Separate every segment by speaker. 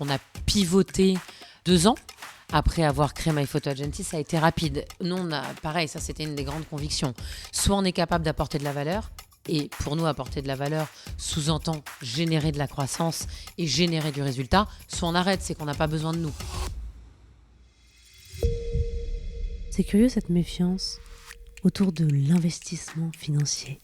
Speaker 1: On a pivoté 2 ans. Après avoir créé My Photo Agency, ça a été rapide. Nous, pareil, ça c'était une des grandes convictions. Soit on est capable d'apporter de la valeur, et pour nous, apporter de la valeur sous-entend générer de la croissance et générer du résultat, soit on arrête, c'est qu'on n'a pas besoin de nous.
Speaker 2: C'est curieux cette méfiance autour de l'investissement financier.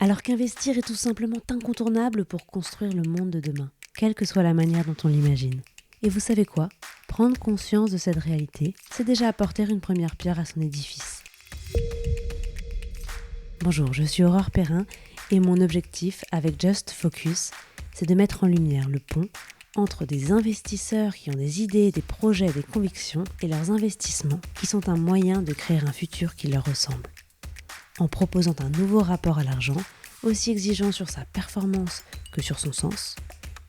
Speaker 2: Alors qu'investir est tout simplement incontournable pour construire le monde de demain, quelle que soit la manière dont on l'imagine. Et vous savez quoi ? Prendre conscience de cette réalité, c'est déjà apporter une première pierre à son édifice. Bonjour, je suis Aurore Perrin et mon objectif avec Just Focus, c'est de mettre en lumière le pont entre des investisseurs qui ont des idées, des projets, des convictions et leurs investissements qui sont un moyen de créer un futur qui leur ressemble. En proposant un nouveau rapport à l'argent, aussi exigeant sur sa performance que sur son sens,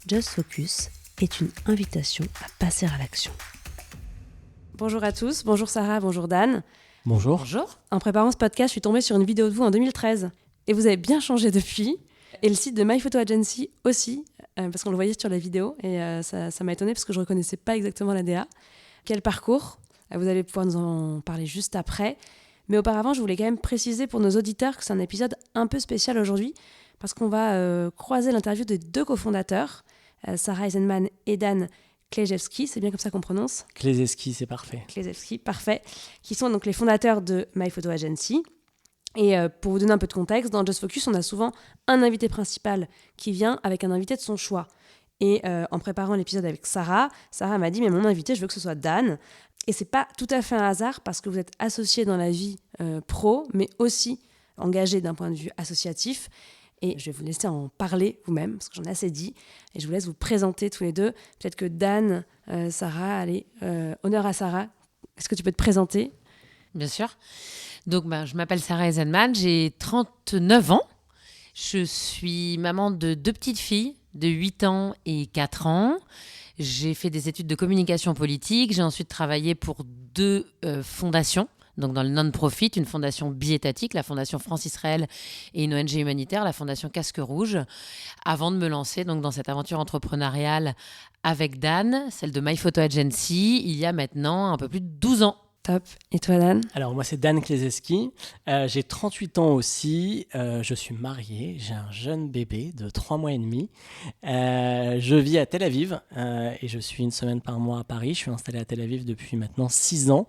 Speaker 2: Just Focus est une invitation à passer à l'action. Bonjour à tous, bonjour Sarah, bonjour Dan.
Speaker 3: Bonjour.
Speaker 1: Bonjour.
Speaker 2: En préparant ce podcast, je suis tombée sur une vidéo de vous en 2013 et vous avez bien changé depuis. Et le site de My Photo Agency aussi, parce qu'on le voyait sur la vidéo et ça m'a étonnée parce que je ne reconnaissais pas exactement la DA. Quel parcours ? Vous allez pouvoir nous en parler juste après. Mais auparavant, je voulais quand même préciser pour nos auditeurs que c'est un épisode un peu spécial aujourd'hui parce qu'on va croiser l'interview des 2 cofondateurs, Sarah Eisenman et Dan Klejewski, c'est bien comme ça qu'on prononce ?
Speaker 3: Klejewski, c'est parfait.
Speaker 2: Klejewski, parfait. Qui sont donc les fondateurs de My Photo Agency. Et pour vous donner un peu de contexte, dans Just Focus, on a souvent un invité principal qui vient avec un invité de son choix. Et en préparant l'épisode avec Sarah m'a dit « mais mon invité, je veux que ce soit Dan ». Et c'est pas tout à fait un hasard parce que vous êtes associés dans la vie pro, mais aussi engagés d'un point de vue associatif. Et je vais vous laisser en parler vous-même, parce que j'en ai assez dit. Et je vous laisse vous présenter tous les deux. Peut-être que Dan, Sarah, allez, honneur à Sarah. Est-ce que tu peux te présenter ?
Speaker 1: Bien sûr. Donc, je m'appelle Sarah Eisenman, j'ai 39 ans. Je suis maman de 2 petites filles de 8 ans et 4 ans. J'ai fait des études de communication politique. J'ai ensuite travaillé pour 2 fondations. Donc dans le non-profit, une fondation bi-étatique, la fondation France-Israël, et une ONG humanitaire, la fondation Casque Rouge, avant de me lancer donc dans cette aventure entrepreneuriale avec Dan, celle de My Photo Agency, il y a maintenant un peu plus de 12 ans.
Speaker 2: Top. Et toi, Dan ?
Speaker 3: Alors, moi, c'est Dan Klejewski. J'ai 38 ans aussi. Je suis marié. J'ai un jeune bébé de 3 mois et demi. Je vis à Tel Aviv et je suis une semaine par mois à Paris. Je suis installé à Tel Aviv depuis maintenant 6 ans.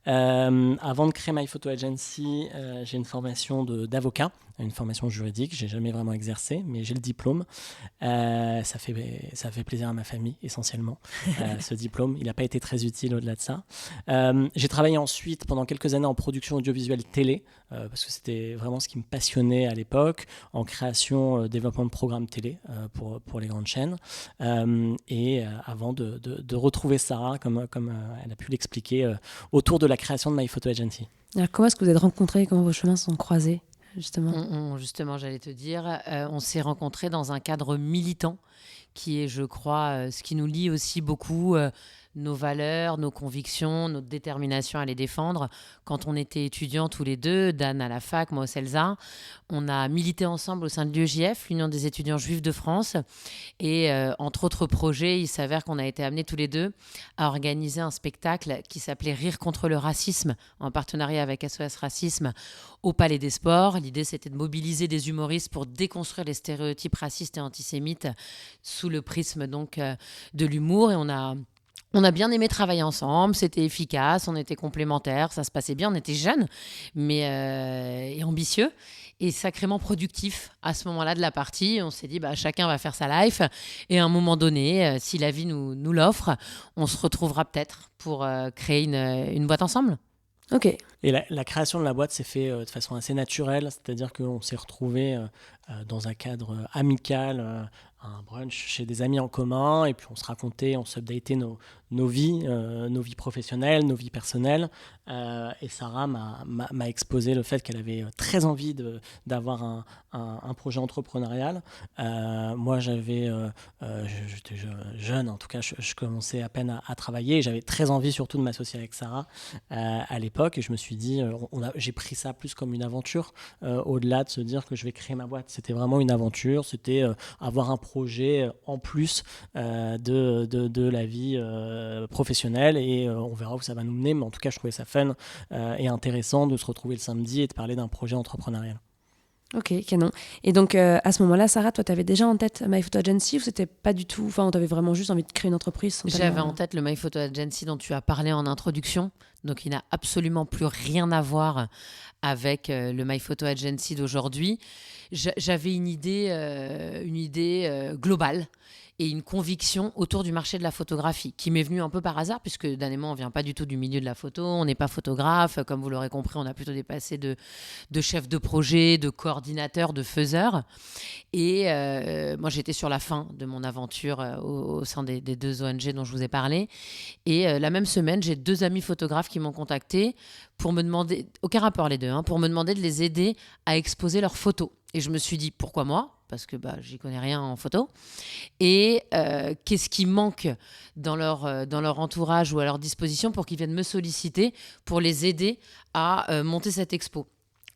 Speaker 3: Avant de créer My Photo Agency, j'ai une formation d'avocat, une formation juridique. Je n'ai jamais vraiment exercé, mais j'ai le diplôme. Ça fait plaisir à ma famille, essentiellement, ce diplôme. Il n'a pas été très utile au-delà de ça. J'ai travaillé ensuite pendant quelques années en production audiovisuelle télé, parce que c'était vraiment ce qui me passionnait à l'époque, en création, développement de programmes télé pour les grandes chaînes. Et avant de retrouver Sarah, comme elle a pu l'expliquer, autour de la création de My Photo Agency.
Speaker 2: Alors, comment est-ce que vous êtes rencontrés ? Comment vos chemins se sont croisés ?
Speaker 1: Justement, j'allais te dire, on s'est rencontrés dans un cadre militant qui est, je crois, ce qui nous lie aussi beaucoup, nos valeurs, nos convictions, notre détermination à les défendre. Quand on était étudiants tous les 2, Dan à la fac, moi au CELSA, on a milité ensemble au sein de l'UEJF, l'Union des étudiants juifs de France. Et entre autres projets, il s'avère qu'on a été amenés tous les 2 à organiser un spectacle qui s'appelait Rire contre le racisme, en partenariat avec SOS Racisme, au Palais des Sports. L'idée, c'était de mobiliser des humoristes pour déconstruire les stéréotypes racistes et antisémites sous le prisme donc, de l'humour. Et on a bien aimé travailler ensemble, c'était efficace, on était complémentaires, ça se passait bien, on était jeunes et ambitieux et sacrément productifs à ce moment-là de la partie. On s'est dit, chacun va faire sa life et à un moment donné, si la vie nous l'offre, on se retrouvera peut-être pour créer une boîte ensemble.
Speaker 2: Ok.
Speaker 3: Et la création de la boîte s'est faite de façon assez naturelle, c'est-à-dire qu'on s'est retrouvés dans un cadre amical, un brunch chez des amis en commun, et puis on se racontait, on s'updatait nos vies professionnelles, nos vies personnelles. Et Sarah m'a exposé le fait qu'elle avait très envie d'avoir un projet entrepreneurial. Moi, j'étais jeune, en tout cas, je commençais à peine à travailler. J'avais très envie surtout de m'associer avec Sarah à l'époque, et je me suis suis dit, j'ai pris ça plus comme une aventure, au-delà de se dire que je vais créer ma boîte. C'était vraiment une aventure, c'était avoir un projet en plus de la vie professionnelle, et on verra où ça va nous mener, mais en tout cas je trouvais ça fun et intéressant de se retrouver le samedi et de parler d'un projet entrepreneurial.
Speaker 2: Ok, canon. Et donc, à ce moment-là, Sarah, toi, tu avais déjà en tête My Photo Agency, ou c'était pas du tout... Enfin, tu avais vraiment juste envie de créer une entreprise sans
Speaker 1: J'avais
Speaker 2: tellement-
Speaker 1: en tête le My Photo Agency dont tu as parlé en introduction, donc il n'a absolument plus rien à voir avec le My Photo Agency d'aujourd'hui. J'avais une idée globale et une conviction autour du marché de la photographie qui m'est venue un peu par hasard, puisque Dan et moi, on ne vient pas du tout du milieu de la photo, on n'est pas photographe, comme vous l'aurez compris, on a plutôt dépassé de chef de projet, de coordinateur, de faiseur. Et moi, j'étais sur la fin de mon aventure au sein des 2 ONG dont je vous ai parlé. Et la même semaine, j'ai 2 amis photographes qui m'ont contacté pour me demander, aucun rapport les deux, hein, pour me demander de les aider à exposer leurs photos. Et je me suis dit, pourquoi moi ? Parce que j'y connais rien en photo. Et qu'est-ce qui manque dans leur entourage ou à leur disposition pour qu'ils viennent me solliciter pour les aider à monter cette expo.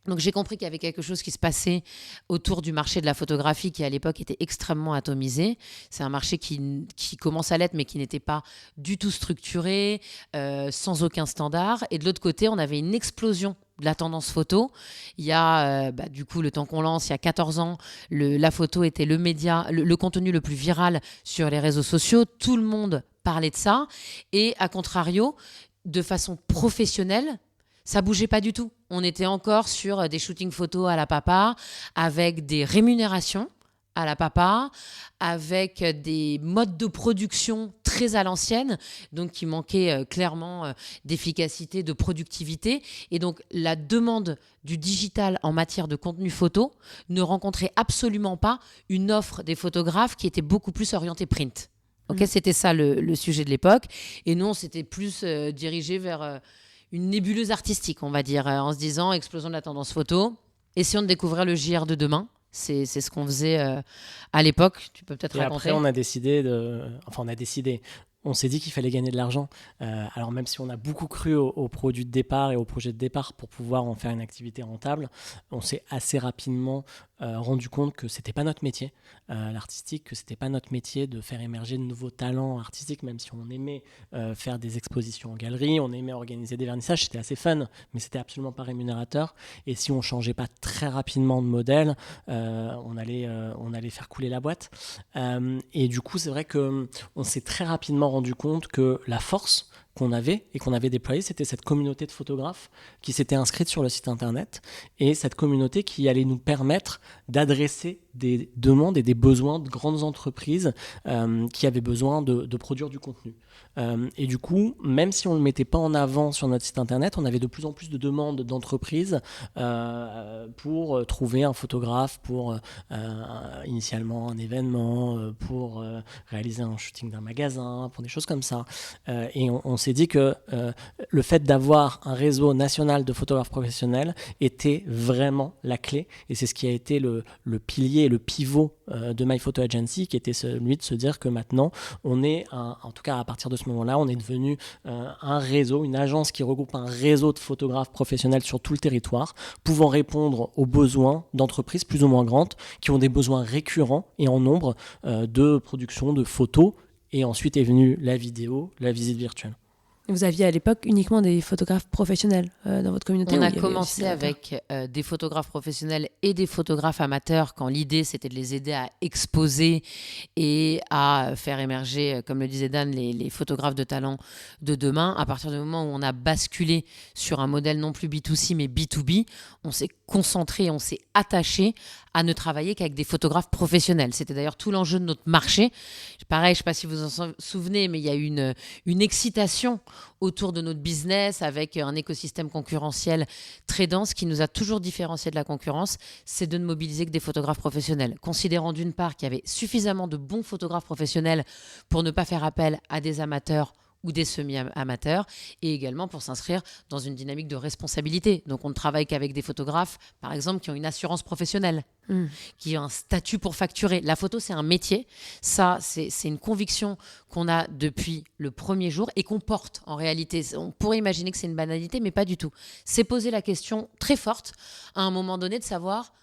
Speaker 1: Donc j'ai compris qu'il y avait quelque chose qui se passait autour du marché de la photographie qui à l'époque était extrêmement atomisé. C'est un marché qui commence à l'être mais qui n'était pas du tout structuré, sans aucun standard. Et de l'autre côté, on avait une explosion de la tendance photo. Il y a du coup le temps qu'on lance, il y a 14 ans, la photo était le média, le contenu le plus viral sur les réseaux sociaux. Tout le monde parlait de ça. Et à contrario, de façon professionnelle, ça bougeait pas du tout. On était encore sur des shootings photos à la papa, avec des rémunérations à la papa, avec des modes de production très à l'ancienne, donc qui manquaient clairement d'efficacité, de productivité. Et donc la demande du digital en matière de contenu photo ne rencontrait absolument pas une offre des photographes qui était beaucoup plus orientée print. Okay, c'était ça le sujet de l'époque. Et nous, on s'était plus dirigé vers... une nébuleuse artistique, on va dire, en se disant explosion de la tendance photo. Essayons de découvrir le JR de demain. C'est ce qu'on faisait à l'époque. Tu peux peut-être raconter.
Speaker 3: Et après, on s'est dit qu'il fallait gagner de l'argent. Alors même si on a beaucoup cru au produit de départ et au projet de départ pour pouvoir en faire une activité rentable, on s'est assez rapidement rendu compte que c'était pas notre métier, l'artistique, que c'était pas notre métier de faire émerger de nouveaux talents artistiques, même si on aimait faire des expositions en galerie, on aimait organiser des vernissages, c'était assez fun, mais c'était absolument pas rémunérateur. Et si on changeait pas très rapidement de modèle, on allait faire couler la boîte. Et du coup, c'est vrai que on s'est très rapidement rendu compte que la force qu'on avait et qu'on avait déployée, c'était cette communauté de photographes qui s'était inscrite sur le site internet, et cette communauté qui allait nous permettre d'adresser des demandes et des besoins de grandes entreprises qui avaient besoin de produire du contenu. Et du coup, même si on ne le mettait pas en avant sur notre site internet, on avait de plus en plus de demandes d'entreprises pour trouver un photographe pour initialement un événement, pour réaliser un shooting d'un magasin, pour des choses comme ça. Et on s'est dit que le fait d'avoir un réseau national de photographes professionnels était vraiment la clé, et c'est ce qui a été le pilier et le pivot de My Photo Agency, qui était celui de se dire que maintenant on est, en tout cas à partir de ce moment-là, on est devenu un réseau, une agence qui regroupe un réseau de photographes professionnels sur tout le territoire, pouvant répondre aux besoins d'entreprises plus ou moins grandes qui ont des besoins récurrents et en nombre de production de photos. Et ensuite est venue la vidéo, la visite virtuelle.
Speaker 2: Vous aviez à l'époque uniquement des photographes professionnels dans votre communauté?
Speaker 1: On a commencé avec des photographes professionnels et des photographes amateurs, quand l'idée c'était de les aider à exposer et à faire émerger, comme le disait Dan, les photographes de talent de demain. À partir du moment où on a basculé sur un modèle non plus B2C mais B2B, on s'est concentré, on s'est attaché à ne travailler qu'avec des photographes professionnels. C'était d'ailleurs tout l'enjeu de notre marché. Pareil, je ne sais pas si vous en souvenez, mais il y a eu une excitation autour de notre business avec un écosystème concurrentiel très dense qui nous a toujours différencié de la concurrence, c'est de ne mobiliser que des photographes professionnels. Considérant d'une part qu'il y avait suffisamment de bons photographes professionnels pour ne pas faire appel à des amateurs ou des semi-amateurs, et également pour s'inscrire dans une dynamique de responsabilité. Donc on ne travaille qu'avec des photographes, par exemple, qui ont une assurance professionnelle, qui ont un statut pour facturer. La photo, c'est un métier. Ça, c'est une conviction qu'on a depuis le premier jour et qu'on porte en réalité. On pourrait imaginer que c'est une banalité, mais pas du tout. C'est poser la question très forte à un moment donné de savoir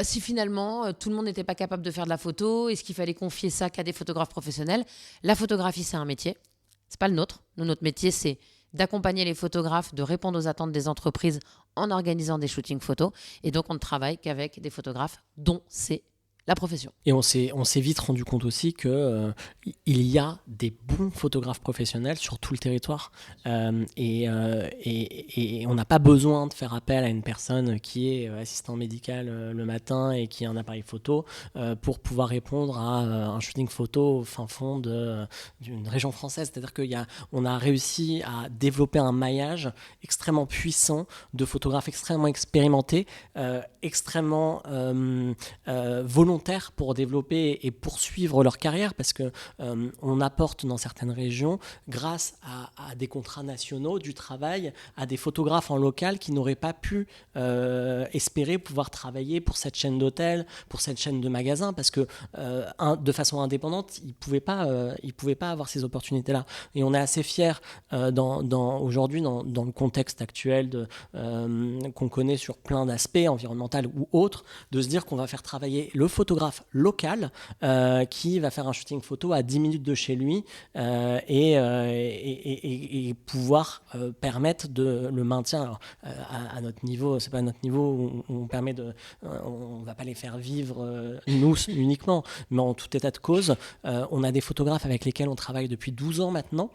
Speaker 1: si finalement tout le monde n'était pas capable de faire de la photo, est-ce qu'il fallait confier ça qu'à des photographes professionnels? La photographie, c'est un métier. C'est pas le nôtre. Notre métier, c'est d'accompagner les photographes, de répondre aux attentes des entreprises en organisant des shootings photos. Et donc, on ne travaille qu'avec des photographes dont c'est la profession.
Speaker 3: Et on s'est vite rendu compte aussi qu'il y a des bons photographes professionnels sur tout le territoire. Et on n'a pas besoin de faire appel à une personne qui est assistant médical le matin et qui a un appareil photo pour pouvoir répondre à un shooting photo au fin fond d'une région française. C'est-à-dire qu'on a réussi à développer un maillage extrêmement puissant de photographes extrêmement expérimentés, extrêmement volontaires pour développer et poursuivre leur carrière, parce que on apporte dans certaines régions, grâce à des contrats nationaux, du travail à des photographes en local qui n'auraient pas pu espérer pouvoir travailler pour cette chaîne d'hôtels, pour cette chaîne de magasins, parce que de façon indépendante, ils pouvaient pas avoir ces opportunités-là. Et on est assez fiers aujourd'hui dans le contexte actuel qu'on connaît sur plein d'aspects, environnemental ou autres, de se dire qu'on va faire travailler le photographe local qui va faire un shooting photo à 10 minutes de chez lui et pouvoir permettre le maintien. Alors, à notre niveau, c'est pas à notre niveau où on va pas les faire vivre nous uniquement, mais en tout état de cause, on a des photographes avec lesquels on travaille depuis 12 ans maintenant,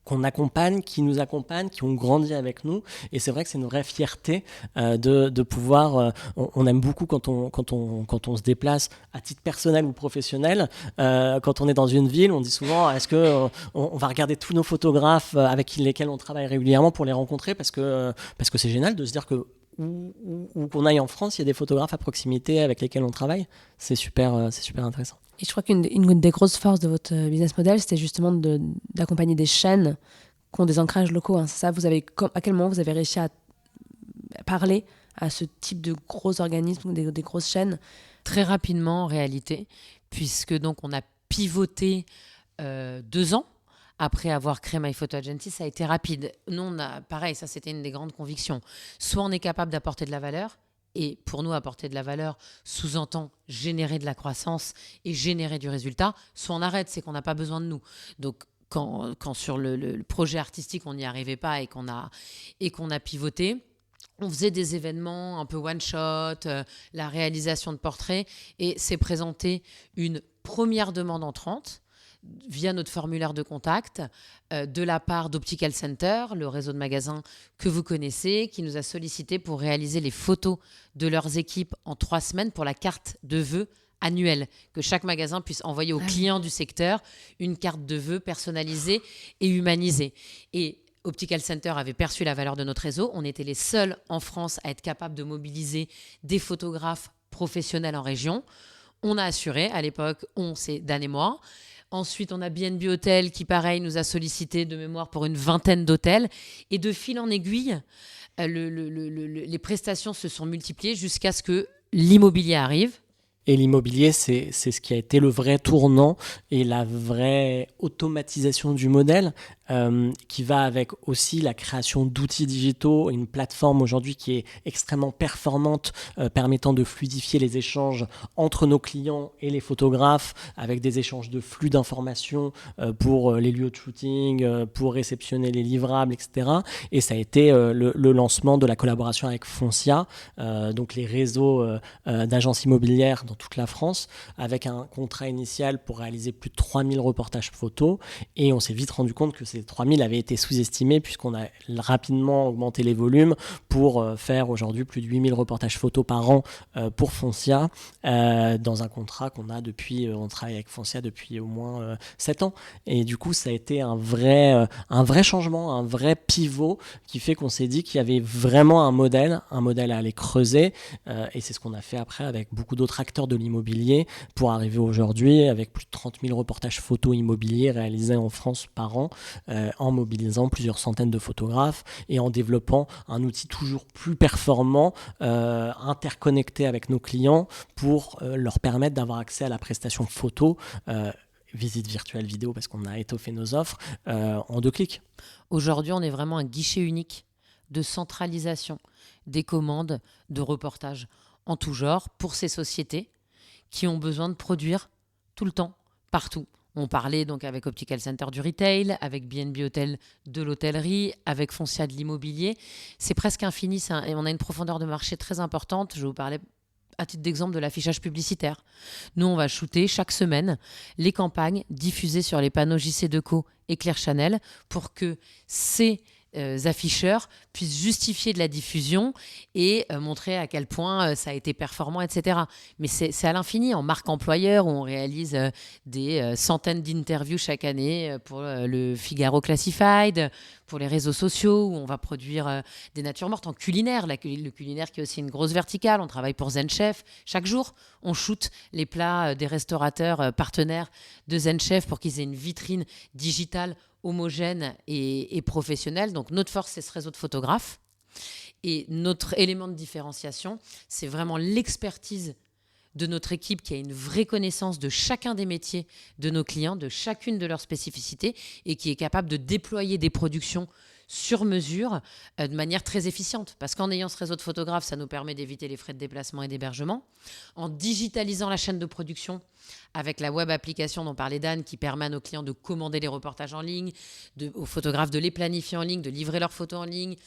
Speaker 3: qu'on accompagne, qui nous accompagnent, qui ont grandi avec nous, et c'est vrai que c'est une vraie fierté de pouvoir. On aime beaucoup quand on se déplace à titre personnel ou professionnel. Quand on est dans une ville, on dit souvent est-ce que on va regarder tous nos photographes avec lesquels on travaille régulièrement pour les rencontrer, parce que c'est génial de se dire que où qu'on aille en France, il y a des photographes à proximité avec lesquels on travaille. C'est super intéressant.
Speaker 2: Et je crois qu'une des grosses forces de votre business model, c'était justement d'accompagner des chaînes qui ont des ancrages locaux. Hein. C'est ça, à quel moment vous avez réussi à parler à ce type de gros organismes, des grosses chaînes?
Speaker 1: Très rapidement, en réalité, puisque donc on a pivoté 2 ans après avoir créé My Photo Agency. Ça a été rapide. Nous, pareil, ça c'était une des grandes convictions. Soit on est capable d'apporter de la valeur, et pour nous, apporter de la valeur sous-entend générer de la croissance et générer du résultat. Soit on arrête, c'est qu'on n'a pas besoin de nous. Donc, quand sur le projet artistique, on n'y arrivait pas et qu'on a pivoté, on faisait des événements un peu one-shot, la réalisation de portraits, et s'est présenté une première demande entrante via notre formulaire de contact de la part d'Optical Center, le réseau de magasins que vous connaissez, qui nous a sollicité pour réaliser les photos de leurs équipes en 3 semaines pour la carte de vœux annuelle, que chaque magasin puisse envoyer aux clients du secteur une carte de vœux personnalisée et humanisée. Et Optical Center avait perçu la valeur de notre réseau. On était les seuls en France à être capables de mobiliser des photographes professionnels en région. On a assuré, à l'époque, c'est Dan et moi. Ensuite, on a BNB Hotel qui, pareil, nous a sollicité de mémoire pour une 20aine d'hôtels. Et de fil en aiguille, les prestations se sont multipliées jusqu'à ce que l'immobilier arrive.
Speaker 3: Et l'immobilier, c'est ce qui a été le vrai tournant et la vraie automatisation du modèle, qui va avec aussi la création d'outils digitaux, une plateforme aujourd'hui qui est extrêmement performante, permettant de fluidifier les échanges entre nos clients et les photographes, avec des échanges de flux d'informations pour les lieux de shooting, pour réceptionner les livrables, etc. Et ça a été le lancement de la collaboration avec Foncia, donc les réseaux d'agences immobilières dans toute la France, avec un contrat initial pour réaliser plus de 3000 reportages photos. Et on s'est vite rendu compte que ces 3000 avaient été sous-estimés, puisqu'on a rapidement augmenté les volumes pour faire aujourd'hui plus de 8000 reportages photos par an pour Foncia, dans un contrat qu'on a on travaille avec Foncia depuis au moins 7 ans. Et du coup, ça a été un vrai changement, un vrai pivot qui fait qu'on s'est dit qu'il y avait vraiment un modèle à aller creuser. Et c'est ce qu'on a fait après avec beaucoup d'autres acteurs fondateur de l'immobilier pour arriver aujourd'hui avec plus de 30 000 reportages photos immobiliers réalisés en France par an, en mobilisant plusieurs centaines de photographes et en développant un outil toujours plus performant, interconnecté avec nos clients pour leur permettre d'avoir accès à la prestation photo, visite virtuelle vidéo parce qu'on a étoffé nos offres, en 2 clics.
Speaker 1: Aujourd'hui, on est vraiment un guichet unique de centralisation des commandes de reportages en tout genre pour ces sociétés qui ont besoin de produire tout le temps, partout. On parlait donc avec Optical Center du retail, avec B&B Hotel de l'hôtellerie, avec Foncia de l'immobilier. C'est presque infini, et on a une profondeur de marché très importante. Je vous parlais à titre d'exemple de l'affichage publicitaire. Nous, on va shooter chaque semaine les campagnes diffusées sur les panneaux JC Deco et Claire Chanel pour que ces afficheurs puissent justifier de la diffusion et montrer à quel point ça a été performant, etc. Mais c'est à l'infini. En marque employeur, où on réalise des centaines d'interviews chaque année pour le Figaro Classified, pour les réseaux sociaux, où on va produire des natures mortes. En culinaire, le culinaire qui est aussi une grosse verticale. On travaille pour Zen Chef. Chaque jour, on shoot les plats des restaurateurs partenaires de Zen Chef pour qu'ils aient une vitrine digitale homogène et professionnel. Donc notre force, c'est ce réseau de photographes. Et notre élément de différenciation, c'est vraiment l'expertise de notre équipe qui a une vraie connaissance de chacun des métiers de nos clients, de chacune de leurs spécificités et qui est capable de déployer des productions sur mesure de manière très efficiente. Parce qu'en ayant ce réseau de photographes, ça nous permet d'éviter les frais de déplacement et d'hébergement. En digitalisant la chaîne de production avec la web application dont parlait Dan qui permet à nos clients de commander les reportages en ligne, aux photographes de les planifier en ligne, de livrer leurs photos en ligne.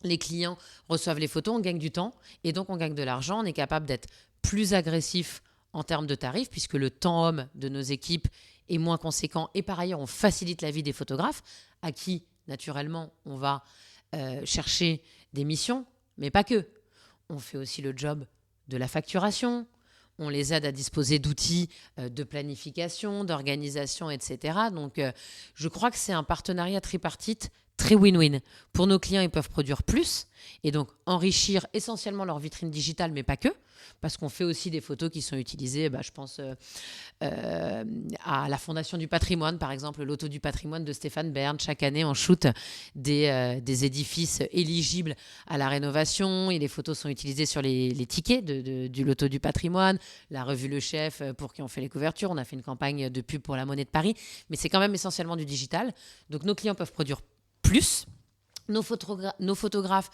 Speaker 1: Les clients reçoivent les photos, on gagne du temps et donc on gagne de l'argent. On est capable d'être plus agressif en termes de tarifs puisque le temps homme de nos équipes est moins conséquent. Et par ailleurs, on facilite la vie des photographes à qui naturellement, on va chercher des missions, mais pas que. On fait aussi le job de la facturation. On les aide à disposer d'outils de planification, d'organisation, etc. Donc, je crois que c'est un partenariat tripartite très win-win. Pour nos clients, ils peuvent produire plus et donc enrichir essentiellement leur vitrine digitale, mais pas que, parce qu'on fait aussi des photos qui sont utilisées, je pense à la Fondation du patrimoine, par exemple, le loto du patrimoine de Stéphane Bern. Chaque année, on shoot des édifices éligibles à la rénovation et les photos sont utilisées sur les tickets du loto du patrimoine. La revue Le Chef, pour qui on fait les couvertures. On a fait une campagne de pub pour la Monnaie de Paris, mais c'est quand même essentiellement du digital. Donc, nos clients peuvent produire plus. Nos photographes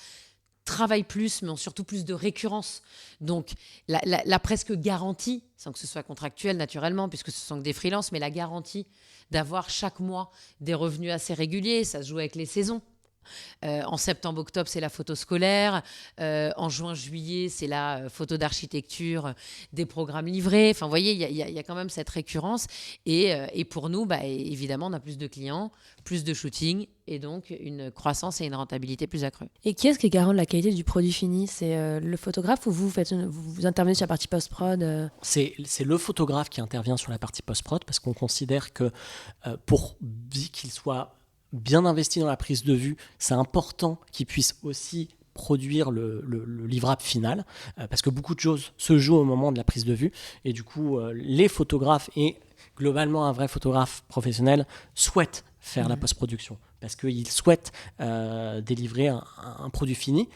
Speaker 1: travaillent plus, mais ont surtout plus de récurrence. Donc, la presque garantie, sans que ce soit contractuel naturellement, puisque ce sont que des freelances, mais la garantie d'avoir chaque mois des revenus assez réguliers, ça se joue avec les saisons. En septembre-octobre, c'est la photo scolaire. En juin-juillet, c'est la photo d'architecture des programmes livrés. Enfin, vous voyez, il y a quand même cette récurrence. Et pour nous, évidemment, on a plus de clients, plus de shooting et donc une croissance et une rentabilité plus accrue.
Speaker 2: Et qui est-ce qui est garant de la qualité du produit fini ? C'est le photographe ou vous intervenez sur la partie post-prod
Speaker 3: C'est le photographe qui intervient sur la partie post-prod parce qu'on considère que pour qu'il soit bien investi dans la prise de vue, c'est important qu'il puisse aussi produire le livrable final parce que beaucoup de choses se jouent au moment de la prise de vue et du coup les photographes et globalement un vrai photographe professionnel souhaite faire la post-production parce qu'il souhaite délivrer un produit fini.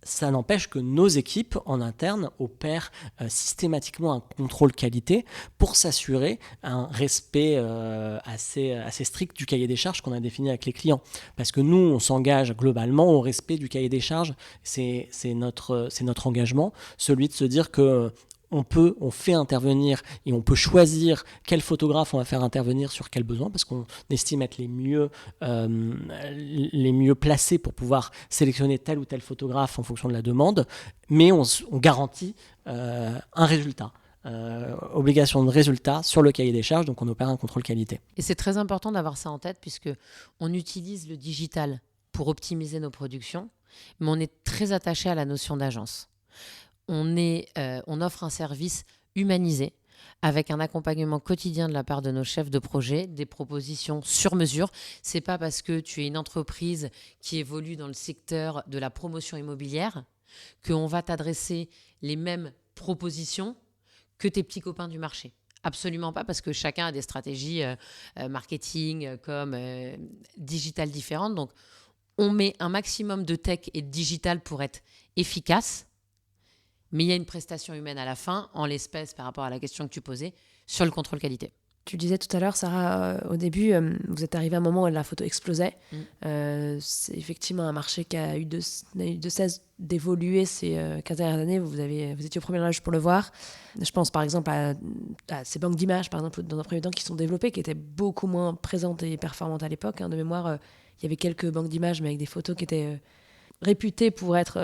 Speaker 3: Ça n'empêche que nos équipes en interne opèrent systématiquement un contrôle qualité pour s'assurer un respect assez strict du cahier des charges qu'on a défini avec les clients. Parce que nous, on s'engage globalement au respect du cahier des charges. C'est notre engagement, celui de se dire que on fait intervenir et on peut choisir quel photographe on va faire intervenir sur quel besoin parce qu'on estime être les mieux placés pour pouvoir sélectionner tel ou tel photographe en fonction de la demande, mais on garantit un résultat. Obligation de résultat sur le cahier des charges, donc on opère un contrôle qualité.
Speaker 1: Et c'est très important d'avoir ça en tête puisque on utilise le digital pour optimiser nos productions, mais on est très attaché à la notion d'agence. On offre un service humanisé avec un accompagnement quotidien de la part de nos chefs de projet, des propositions sur mesure. C'est pas parce que tu es une entreprise qui évolue dans le secteur de la promotion immobilière qu'on va t'adresser les mêmes propositions que tes petits copains du marché. Absolument pas, parce que chacun a des stratégies marketing, comme digital différentes. Donc, on met un maximum de tech et de digital pour être efficace, mais il y a une prestation humaine à la fin, en l'espèce, par rapport à la question que tu posais, sur le contrôle qualité.
Speaker 2: Tu disais tout à l'heure, Sarah, au début, vous êtes arrivé à un moment où la photo explosait. C'est effectivement un marché qui a eu de cesse d'évoluer ces 15 dernières années. Vous étiez au premier âge pour le voir. Je pense par exemple à ces banques d'images, par exemple, dans un premier temps, qui sont développées, qui étaient beaucoup moins présentes et performantes à l'époque. De mémoire, il y avait quelques banques d'images, mais avec des photos qui étaient réputées pour être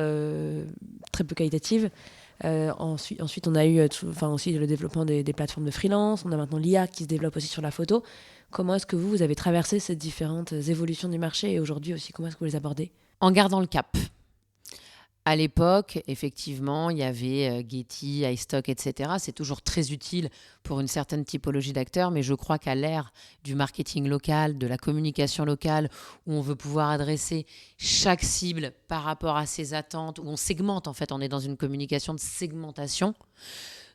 Speaker 2: très peu qualitatives. Ensuite, on a eu aussi le développement des plateformes de freelance. On a maintenant l'IA qui se développe aussi sur la photo. Comment est-ce que vous avez traversé ces différentes évolutions du marché et aujourd'hui aussi, comment est-ce que vous les abordez ?
Speaker 1: En gardant le cap. À l'époque, effectivement, il y avait Getty, iStock, etc. C'est toujours très utile pour une certaine typologie d'acteurs, mais je crois qu'à l'ère du marketing local, de la communication locale, où on veut pouvoir adresser chaque cible par rapport à ses attentes, où on segmente, en fait, on est dans une communication de segmentation,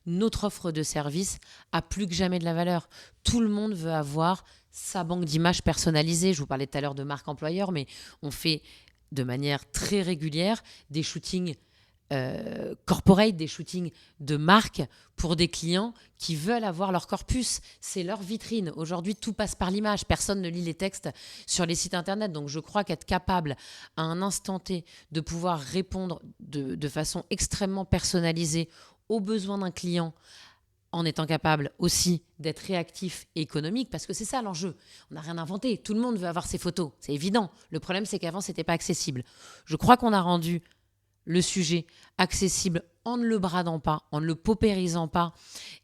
Speaker 1: notre offre de service a plus que jamais de la valeur. Tout le monde veut avoir sa banque d'images personnalisée. Je vous parlais tout à l'heure de marque employeur, mais on fait de manière très régulière des shootings corporate, des shootings de marque pour des clients qui veulent avoir leur corpus. C'est leur vitrine. Aujourd'hui, tout passe par l'image. Personne ne lit les textes sur les sites internet. Donc, je crois qu'être capable, à un instant T, de pouvoir répondre de façon extrêmement personnalisée aux besoins d'un client, en étant capable aussi d'être réactif et économique, parce que c'est ça l'enjeu. On n'a rien inventé. Tout le monde veut avoir ses photos. C'est évident. Le problème, c'est qu'avant, ce n'était pas accessible. Je crois qu'on a rendu le sujet accessible en ne le bradant pas, en ne le paupérisant pas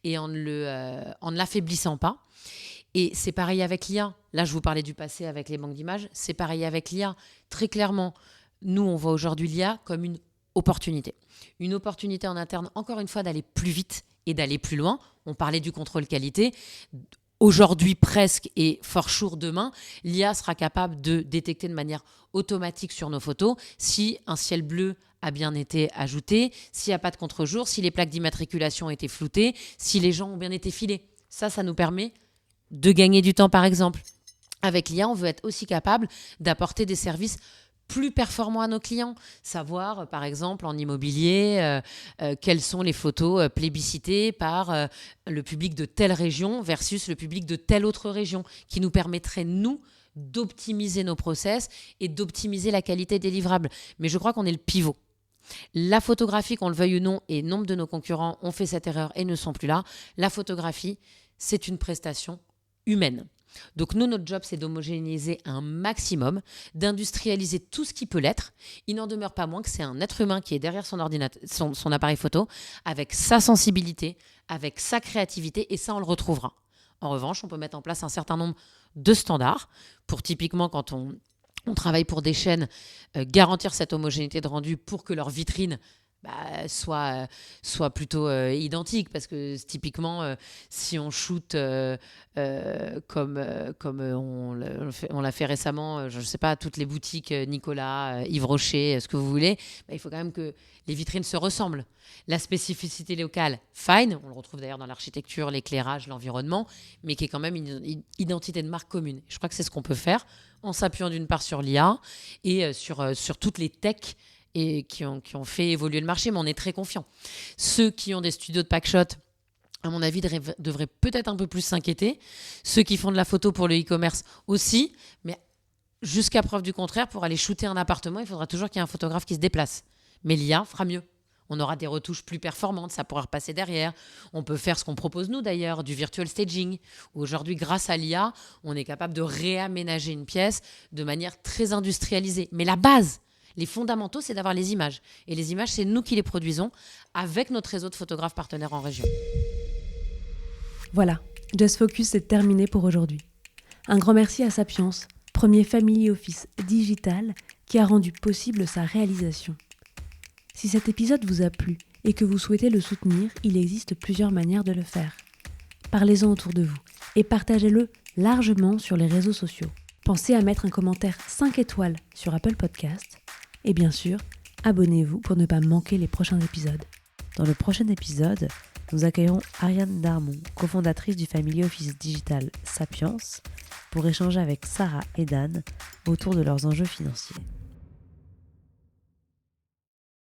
Speaker 1: et en ne l'affaiblissant pas. Et c'est pareil avec l'IA. Là, je vous parlais du passé avec les banques d'images. C'est pareil avec l'IA. Très clairement, nous, on voit aujourd'hui l'IA comme une opportunité. Une opportunité en interne, encore une fois, d'aller plus vite et d'aller plus loin. On parlait du contrôle qualité. Aujourd'hui presque et for sure demain, l'IA sera capable de détecter de manière automatique sur nos photos si un ciel bleu a bien été ajouté, s'il n'y a pas de contre-jour, si les plaques d'immatriculation ont été floutées, si les gens ont bien été filés. Ça nous permet de gagner du temps, par exemple. Avec l'IA, on veut être aussi capable d'apporter des services plus performants à nos clients, savoir par exemple en immobilier quelles sont les photos plébiscitées par le public de telle région versus le public de telle autre région, qui nous permettrait nous d'optimiser nos process et d'optimiser la qualité des livrables. Mais je crois qu'on est le pivot. La photographie, qu'on le veuille ou non, et nombre de nos concurrents ont fait cette erreur et ne sont plus là, la photographie, c'est une prestation humaine. Donc nous, notre job, c'est d'homogénéiser un maximum, d'industrialiser tout ce qui peut l'être. Il n'en demeure pas moins que c'est un être humain qui est derrière son appareil photo, avec sa sensibilité, avec sa créativité, et ça, on le retrouvera. En revanche, on peut mettre en place un certain nombre de standards pour typiquement, quand on travaille pour des chaînes, garantir cette homogénéité de rendu pour que leur vitrine soit plutôt identique, parce que typiquement si on shoot comme on l'a fait récemment, je ne sais pas, toutes les boutiques Nicolas, Yves Rocher, ce que vous voulez, il faut quand même que les vitrines se ressemblent. La spécificité locale, fine, on le retrouve d'ailleurs dans l'architecture, l'éclairage, l'environnement, mais qui est quand même une identité de marque commune. Je crois que c'est ce qu'on peut faire en s'appuyant d'une part sur l'IA et sur toutes les techs et qui ont fait évoluer le marché, mais on est très confiants. Ceux qui ont des studios de packshot, à mon avis, devraient peut-être un peu plus s'inquiéter. Ceux qui font de la photo pour le e-commerce aussi, mais jusqu'à preuve du contraire, pour aller shooter un appartement, il faudra toujours qu'il y ait un photographe qui se déplace. Mais l'IA fera mieux. On aura des retouches plus performantes, ça pourra repasser derrière. On peut faire ce qu'on propose nous d'ailleurs, du virtual staging. Aujourd'hui, grâce à l'IA, on est capable de réaménager une pièce de manière très industrialisée. Mais la base, les fondamentaux, c'est d'avoir les images. Et les images, c'est nous qui les produisons avec notre réseau de photographes partenaires en région.
Speaker 2: Voilà, Just Focus est terminé pour aujourd'hui. Un grand merci à Sapiens, premier family office digital qui a rendu possible sa réalisation. Si cet épisode vous a plu et que vous souhaitez le soutenir, il existe plusieurs manières de le faire. Parlez-en autour de vous et partagez-le largement sur les réseaux sociaux. Pensez à mettre un commentaire 5 étoiles sur Apple Podcast. Et bien sûr, abonnez-vous pour ne pas manquer les prochains épisodes. Dans le prochain épisode,
Speaker 4: nous accueillerons Ariane Darmon, cofondatrice du family office digital Sapiens, pour échanger avec Sarah et Dan autour de leurs enjeux financiers.